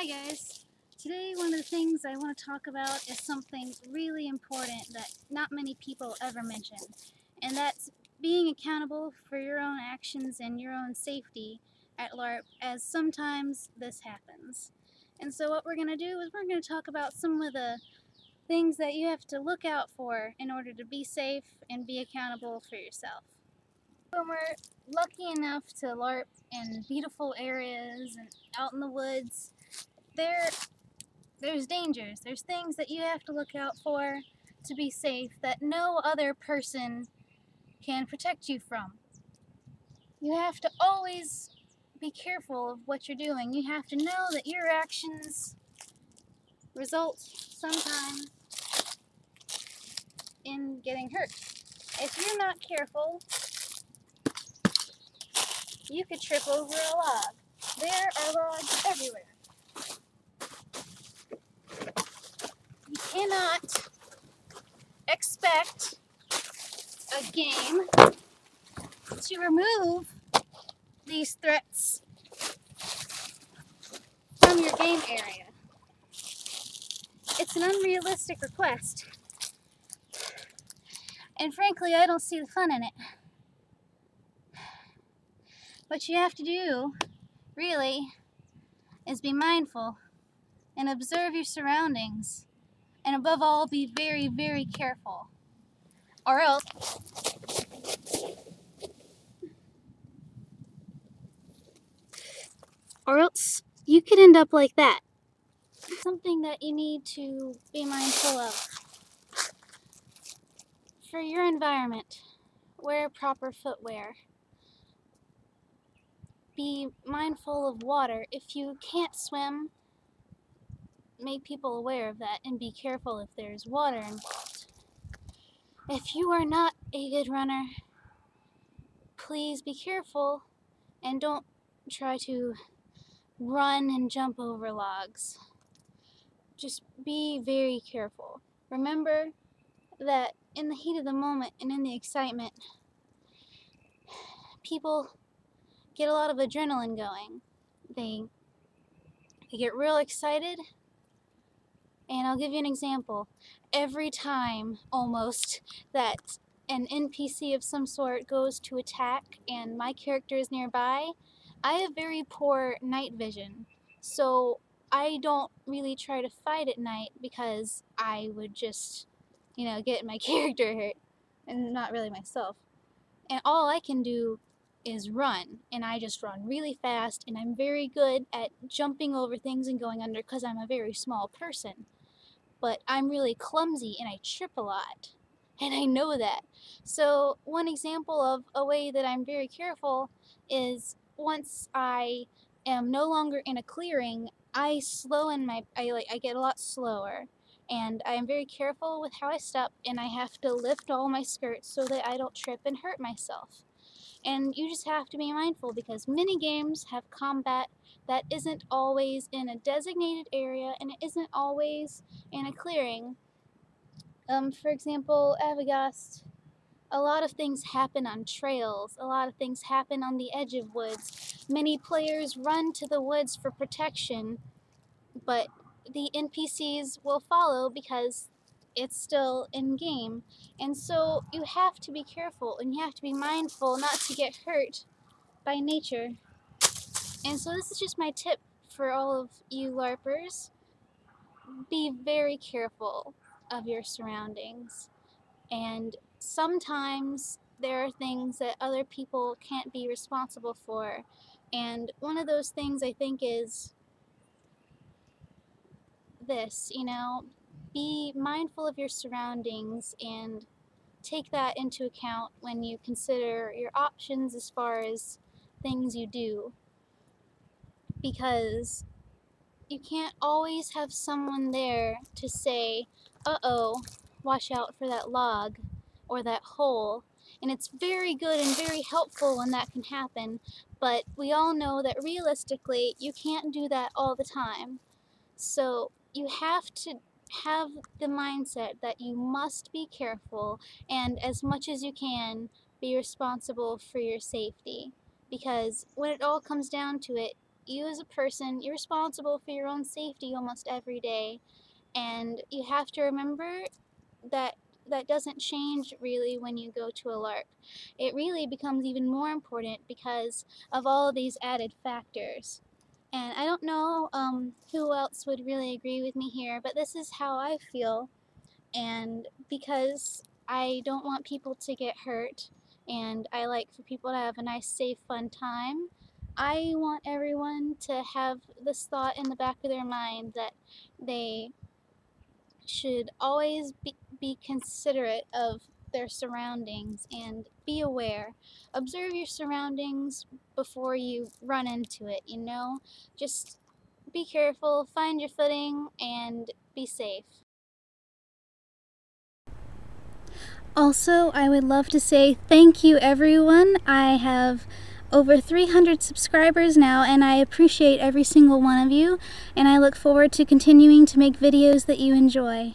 Hi guys! Today one of the things I want to talk about is something really important that not many people ever mention, and that's being accountable for your own actions and your own safety at LARP, as sometimes this happens. And so what we're going to do is we're going to talk about some of the things that you have to look out for in order to be safe and be accountable for yourself. When we're lucky enough to LARP in beautiful areas and out in the woods, there's dangers. There's things that you have to look out for to be safe that no other person can protect you from. You have to always be careful of what you're doing. You have to know that your actions result sometimes in getting hurt. If you're not careful, you could trip over a log. There are logs everywhere. You cannot expect a game to remove these threats from your game area. It's an unrealistic request. And frankly, I don't see the fun in it. What you have to do, really, is be mindful and observe your surroundings. And above all, be very, very careful. Or else you could end up like that. Something that you need to be mindful of. For your environment, wear proper footwear. Be mindful of water. If you can't swim, make people aware of that and be careful if there's water involved. If you are not a good runner, please be careful and don't try to run and jump over logs. Just be very careful. Remember that in the heat of the moment and in the excitement, people get a lot of adrenaline going. They get real excited. And I'll give you an example. Every time, almost, that an NPC of some sort goes to attack and my character is nearby, I have very poor night vision. So I don't really try to fight at night because I would just, get my character hurt and not really myself. And all I can do is run, and I just run really fast, and I'm very good at jumping over things and going under because I'm a very small person. But I'm really clumsy and I trip a lot, and I know that. So one example of a way that I'm very careful is once I am no longer in a clearing, I get a lot slower, and I am very careful with how I step, and I have to lift all my skirts so that I don't trip and hurt myself. And you just have to be mindful because many games have combat that isn't always in a designated area and it isn't always in a clearing. For example, Avagast, a lot of things happen on trails, a lot of things happen on the edge of woods. Many players run to the woods for protection, but the NPCs will follow because it's still in game. And so you have to be careful and you have to be mindful not to get hurt by nature. And so this is just my tip for all of you LARPers. Be very careful of your surroundings. And sometimes there are things that other people can't be responsible for. And one of those things I think is this, be mindful of your surroundings and take that into account when you consider your options as far as things you do. Because you can't always have someone there to say, uh-oh, watch out for that log or that hole. And it's very good and very helpful when that can happen, but we all know that realistically you can't do that all the time. So you have to have the mindset that you must be careful and as much as you can be responsible for your safety. Because when it all comes down to it, you as a person, you're responsible for your own safety almost every day. And you have to remember that that doesn't change really when you go to a LARP. It really becomes even more important because of all of these added factors. And I don't know who else would really agree with me here, but this is how I feel. And because I don't want people to get hurt, and I like for people to have a nice, safe, fun time, I want everyone to have this thought in the back of their mind that they should always be considerate of their surroundings and be aware. Observe your surroundings before you run into it, you know? Just be careful, find your footing, and be safe. Also, I would love to say thank you, everyone. I have over 300 subscribers now, and I appreciate every single one of you, and I look forward to continuing to make videos that you enjoy.